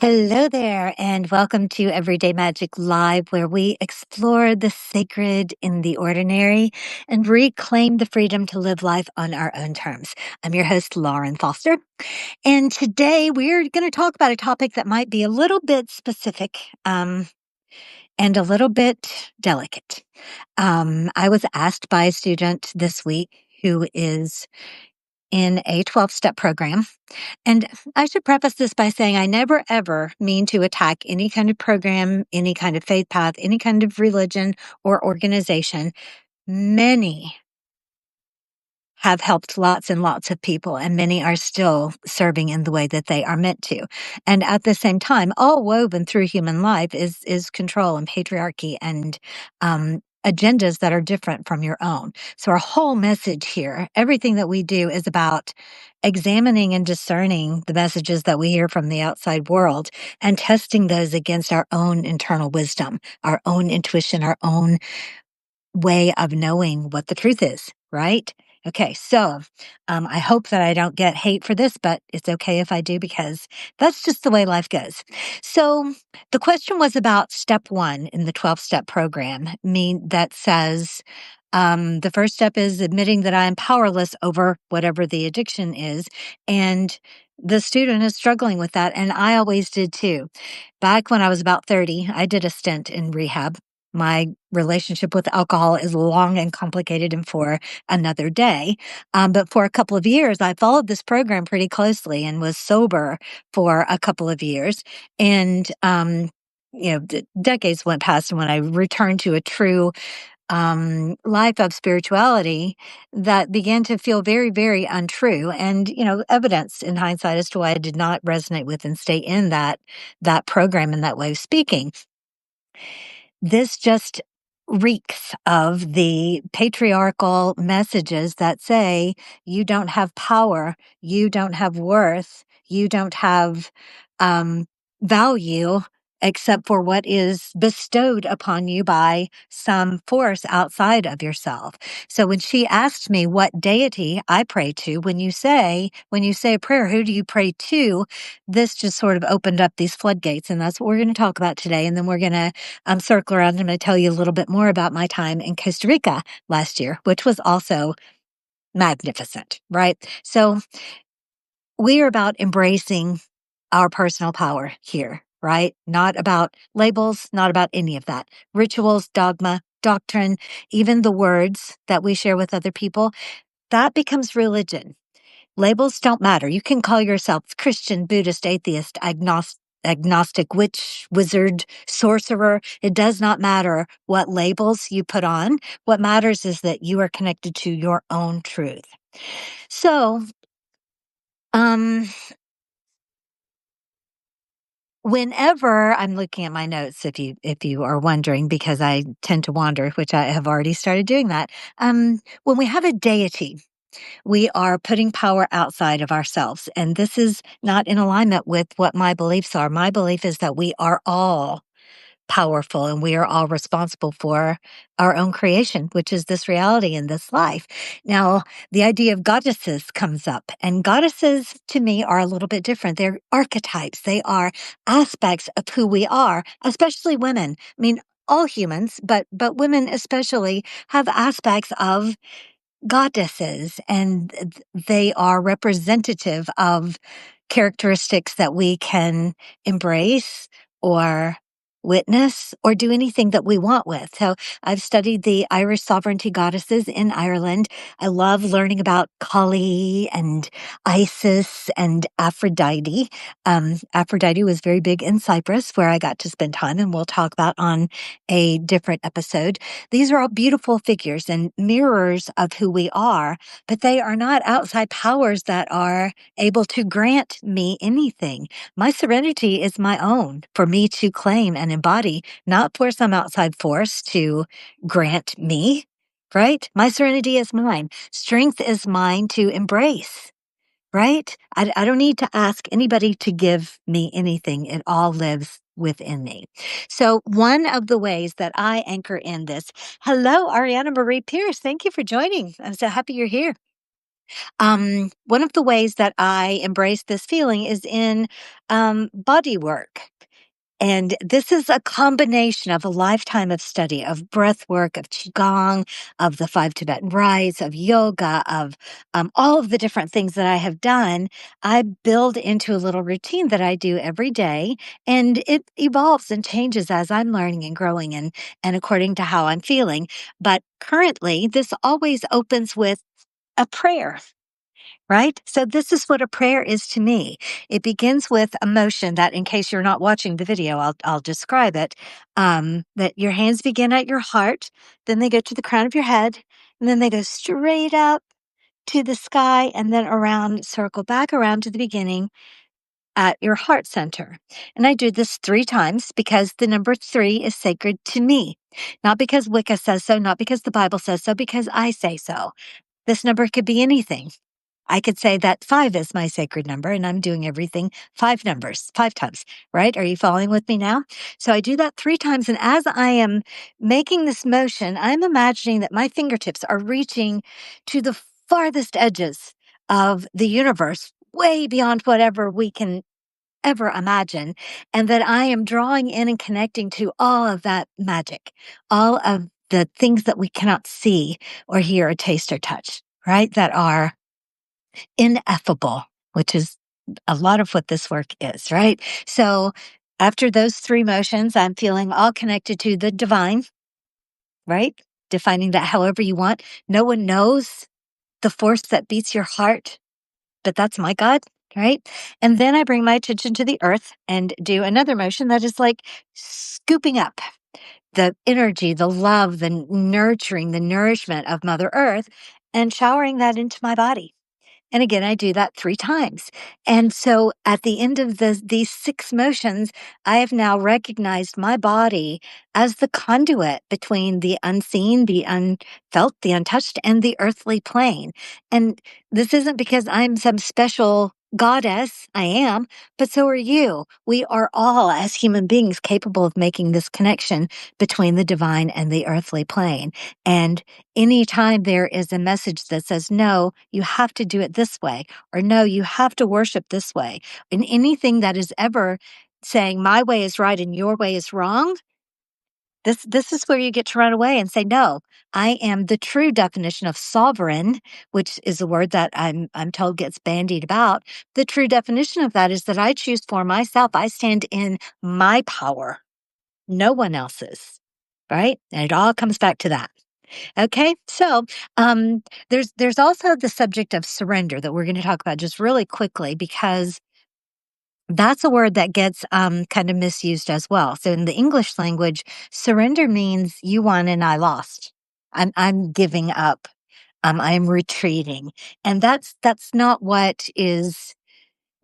Hello there, and welcome to Everyday Magic Live, where we explore the sacred in the ordinary and reclaim the freedom to live life on our own terms. I'm your host, Lauren Foster, and today we're going to talk about a topic that might be a little bit specific and a little bit delicate. I was asked by a student this week who is in a 12-step program. And I should preface this by saying I never ever mean to attack any kind of program, any kind of faith path, any kind of religion or organization. Many have helped lots and lots of people, and many are still serving in the way that they are meant to. And at the same time, all woven through human life is control and patriarchy and agendas that are different from your own. So our whole message here, everything that we do is about examining and discerning the messages that we hear from the outside world and testing those against our own internal wisdom, our own intuition, our own way of knowing what the truth is, right? Okay, so I hope that I don't get hate for this, but it's okay if I do because that's just the way life goes. So the question was about step 1 in the 12-step program, that says the first step is admitting that I am powerless over whatever the addiction is. And the student is struggling with that. And I always did too. Back when I was about 30, I did a stint in rehab. My relationship with alcohol is long and complicated and for another day. But for a couple of years, I followed this program pretty closely and was sober for a couple of years. And, decades went past. And when I returned to a true life of spirituality, that began to feel very, very untrue, and evidence in hindsight as to why I did not resonate with and stay in that program and that way of speaking. This just reeks of the patriarchal messages that say you don't have power, you don't have worth, you don't have value except for what is bestowed upon you by some force outside of yourself. So when she asked me what deity I pray to, when you say a prayer, who do you pray to? This just sort of opened up these floodgates, and that's what we're going to talk about today. And then we're going to circle around. I'm going to tell you a little bit more about my time in Costa Rica last year, which was also magnificent, right? So we are about embracing our personal power here, right? Not about labels, not about any of that. Rituals, dogma, doctrine, even the words that we share with other people, that becomes religion. Labels don't matter. You can call yourself Christian, Buddhist, atheist, agnostic, witch, wizard, sorcerer. It does not matter what labels you put on. What matters is that you are connected to your own truth. So, um, whenever I'm looking at my notes, if you are wondering, because I tend to wander, which I have already started doing that, when we have a deity, we are putting power outside of ourselves. And this is not in alignment with what my beliefs are. My belief is that we are all powerful and we are all responsible for our own creation, which is this reality in this life. Now, the idea of goddesses comes up, and goddesses to me are a little bit different. They're archetypes. They are aspects of who we are, especially women. I mean, all humans, but women especially have aspects of goddesses, and they are representative of characteristics that we can embrace or witness or do anything that we want with. So I've studied the Irish sovereignty goddesses in Ireland. I love learning about Kali and Isis and Aphrodite. Aphrodite was very big in Cyprus, where I got to spend time, and we'll talk about on a different episode. These are all beautiful figures and mirrors of who we are, but they are not outside powers that are able to grant me anything. My serenity is my own for me to claim and embody, not for some outside force to grant me, right? My serenity is mine. Strength is mine to embrace. Right? I don't need to ask anybody to give me anything. It all lives within me. So one of the ways that I anchor in this, hello, Ariana Marie Pierce. Thank you for joining. I'm so happy you're here. One of the ways that I embrace this feeling is in body work. And this is a combination of a lifetime of study, of breath work, of Qigong, of the five Tibetan rites, of yoga, of all of the different things that I have done. I build into a little routine that I do every day, and it evolves and changes as I'm learning and growing and according to how I'm feeling. But currently, this always opens with a prayer. Right? So this is what a prayer is to me. It begins with a motion that, in case you're not watching the video, I'll describe it. That your hands begin at your heart, then they go to the crown of your head, and then they go straight up to the sky, and then around, circle back around to the beginning at your heart center. And I do this 3 times because the number 3 is sacred to me. Not because Wicca says so, not because the Bible says so, because I say so. This number could be anything. I could say that 5 is my sacred number and I'm doing everything 5 numbers, 5 times, right? Are you following with me now? So I do that 3 times. And as I am making this motion, I'm imagining that my fingertips are reaching to the farthest edges of the universe, way beyond whatever we can ever imagine. And that I am drawing in and connecting to all of that magic, all of the things that we cannot see or hear or taste or touch, right? That are ineffable, which is a lot of what this work is, right? So after those 3 motions, I'm feeling all connected to the divine, right? Defining that however you want. No one knows the force that beats your heart, but that's my God, right? And then I bring my attention to the earth and do another motion that is like scooping up the energy, the love, the nurturing, the nourishment of Mother Earth and showering that into my body. And again, I do that 3 times. And so at the end of these 6 motions, I have now recognized my body as the conduit between the unseen, the unfelt, the untouched, and the earthly plane. And this isn't because I'm some special goddess. I am, but so are you. We are all, as human beings, capable of making this connection between the divine and the earthly plane. And anytime there is a message that says, no, you have to do it this way, or no, you have to worship this way, and anything that is ever saying my way is right and your way is wrong, this is where you get to run away and say, no, I am the true definition of sovereign, which is a word that I'm told gets bandied about. The true definition of that is that I choose for myself. I stand in my power, no one else's, right? And it all comes back to that. Okay, so there's also the subject of surrender that we're going to talk about just really quickly because that's a word that gets kind of misused as well. So in the English language, surrender means you won and I lost. I'm giving up. I'm retreating, and that's not what is.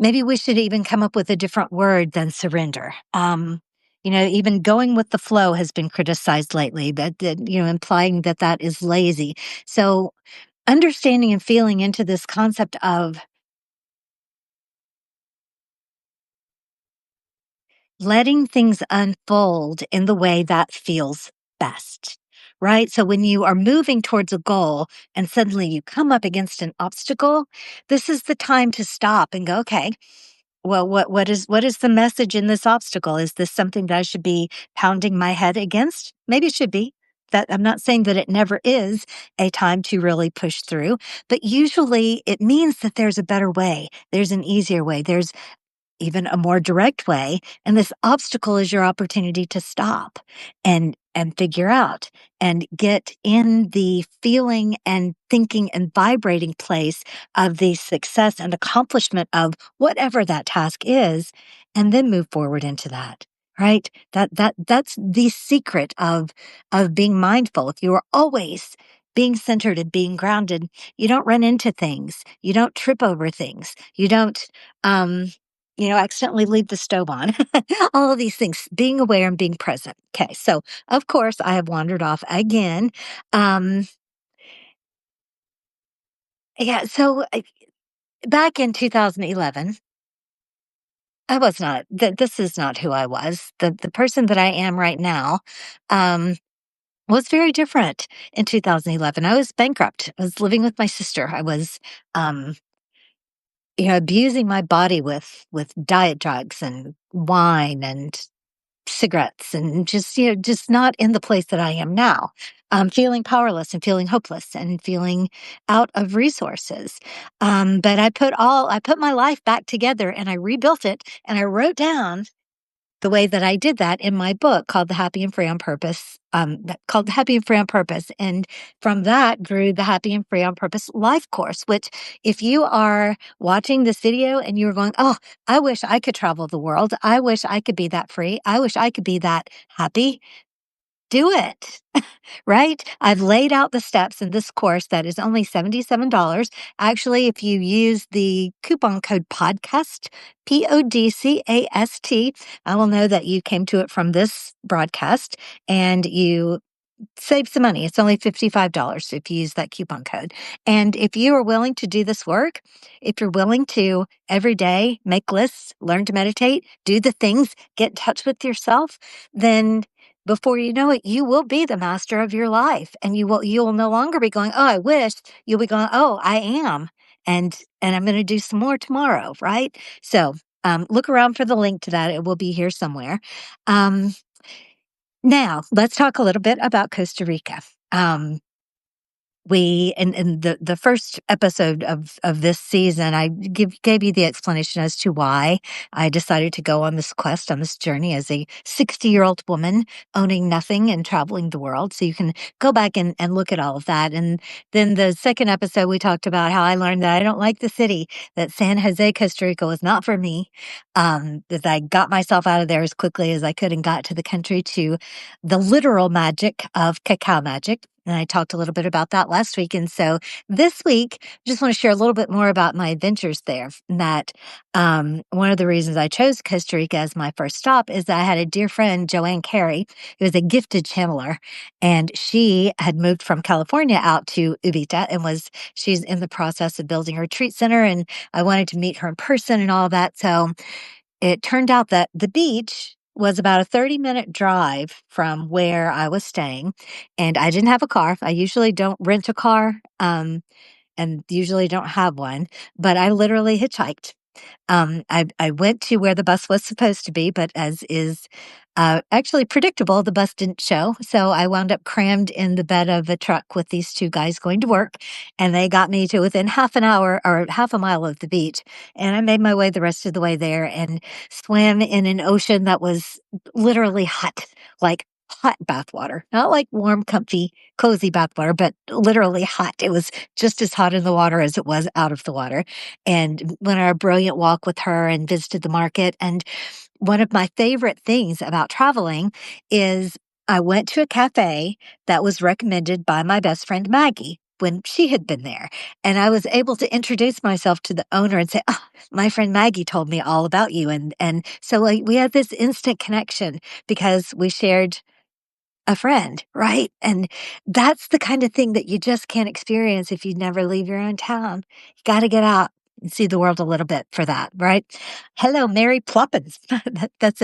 Maybe we should even come up with a different word than surrender. Even going with the flow has been criticized lately, that implying that that is lazy. So understanding and feeling into this concept of letting things unfold in the way that feels best, right? So when you are moving towards a goal and suddenly you come up against an obstacle, this is the time to stop and go, okay, well, what is the message in this obstacle? Is this something that I should be pounding my head against? Maybe it should be. That I'm not saying that it never is a time to really push through, but usually it means that there's a better way. There's an easier way. There's even a more direct way. And this obstacle is your opportunity to stop and figure out and get in the feeling and thinking and vibrating place of the success and accomplishment of whatever that task is, and then move forward into that. Right? That's the secret of being mindful. If you are always being centered and being grounded, you don't run into things. You don't trip over things. You don't um accidentally leave the stove on. All of these things, being aware and being present. Okay. So of course I have wandered off again. Um, yeah. So back in 2011, I was not, this is not who I was. The person that I am right now, um, was very different in 2011. I was bankrupt. I was living with my sister. I was, um, abusing my body with diet drugs and wine and cigarettes and just, just not in the place that I am now. Feeling powerless and feeling hopeless and feeling out of resources. But I put my life back together and I rebuilt it and I wrote down the way that I did that in my book called The Happy and Free on Purpose, called Happy and Free on Purpose. And from that grew the Happy and Free on Purpose life course, which if you are watching this video and you're going, oh, I wish I could travel the world. I wish I could be that free. I wish I could be that happy. Do it. Right? I've laid out the steps in this course that is only $77. Actually, if you use the coupon code podcast, PODCAST, I will know that you came to it from this broadcast and you save some money. It's only $55 if you use that coupon code. And if you are willing to do this work, if you're willing to every day make lists, learn to meditate, do the things, get in touch with yourself, then before you know it, you will be the master of your life. And you will no longer be going, oh, I wish. You'll be going, oh, I am. And I'm going to do some more tomorrow, right? So look around for the link to that. It will be here somewhere. Now, let's talk a little bit about Costa Rica. We in the first episode of this season, I gave you the explanation as to why I decided to go on this quest, on this journey as a 60-year-old woman owning nothing and traveling the world. So you can go back and look at all of that. And then the second episode, we talked about how I learned that I don't like the city, that San Jose, Costa Rica was not for me. That I got myself out of there as quickly as I could and got to the country, to the literal magic of cacao magic. And I talked a little bit about that last week. And so this week, I just want to share a little bit more about my adventures there. That one of the reasons I chose Costa Rica as my first stop is that I had a dear friend, Joanne Carey, who was a gifted channeler. And she had moved from California out to Ubita and she's in the process of building a retreat center. And I wanted to meet her in person and all of that. So it turned out that the beach was about a 30-minute drive from where I was staying, and I didn't have a car. I usually don't rent a car, and usually don't have one, but I literally hitchhiked. I went to where the bus was supposed to be, but as is actually predictable, the bus didn't show. So I wound up crammed in the bed of a truck with these two guys going to work, and they got me to within half an hour or half a mile of the beach. And I made my way the rest of the way there and swam in an ocean that was literally hot, like hot bathwater, not like warm, comfy, cozy bathwater, but literally hot. It was just as hot in the water as it was out of the water. And went on a brilliant walk with her and visited the market. And one of my favorite things about traveling is I went to a cafe that was recommended by my best friend Maggie when she had been there. And I was able to introduce myself to the owner and say, oh, my friend Maggie told me all about you. And so we had this instant connection because we shared a friend, right? And that's the kind of thing that you just can't experience if you never leave your own town. You got to get out and see the world a little bit for that, right? Hello, Mary Ploppins. That's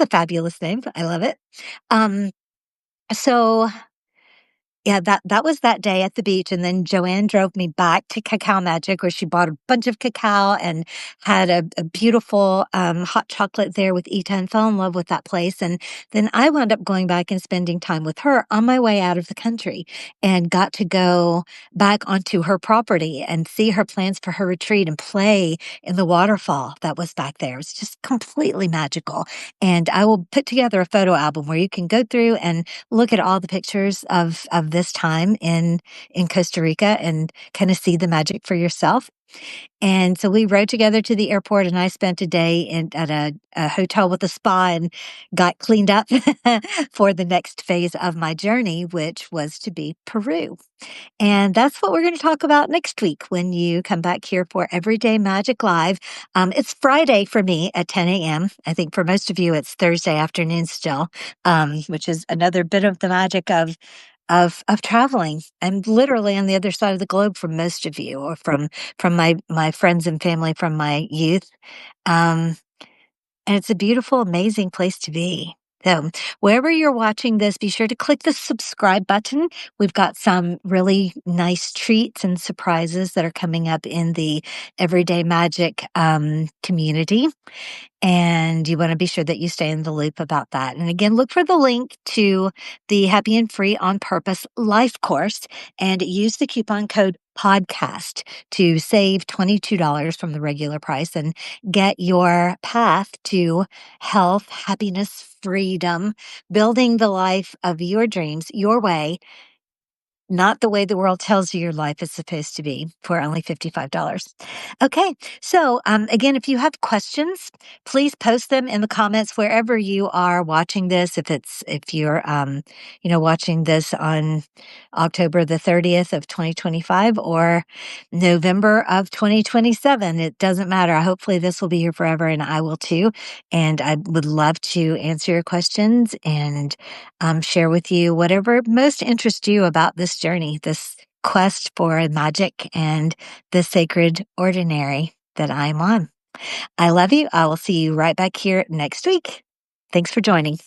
a fabulous name. I love it. Um, so yeah, that was that day at the beach, and then Joanne drove me back to Cacao Magic, where she bought a bunch of cacao and had a beautiful hot chocolate there with Ita, and fell in love with that place. And then I wound up going back and spending time with her on my way out of the country, and got to go back onto her property and see her plans for her retreat and play in the waterfall that was back there. It's just completely magical. And I will put together a photo album where you can go through and look at all the pictures of this time in Costa Rica and kind of see the magic for yourself. And so we rode together to the airport, and I spent a day at a hotel with a spa and got cleaned up for the next phase of my journey, which was to be Peru. And that's what we're going to talk about next week when you come back here for Everyday Magic Live. It's Friday for me at 10 a.m. I think for most of you, it's Thursday afternoon still, which is another bit of the magic of traveling. I'm literally on the other side of the globe from most of you, or from my friends and family from my youth. And it's a beautiful, amazing place to be. So, wherever you're watching this, be sure to click the subscribe button. We've got some really nice treats and surprises that are coming up in the Everyday Magic community. And you want to be sure that you stay in the loop about that. And again, look for the link to the Happy and Free on Purpose life course and use the coupon code podcast to save $22 from the regular price and get your path to health, happiness, freedom, building the life of your dreams your way, not the way the world tells you your life is supposed to be, for only $55. Okay. So, again, if you have questions, please post them in the comments wherever you are watching this. If you're, watching this on October the 30th of 2025 or November of 2027, it doesn't matter. Hopefully this will be here forever and I will too. And I would love to answer your questions and share with you whatever most interests you about this journey, this quest for magic and the sacred ordinary that I'm on. I love you. I will see you right back here next week. Thanks for joining.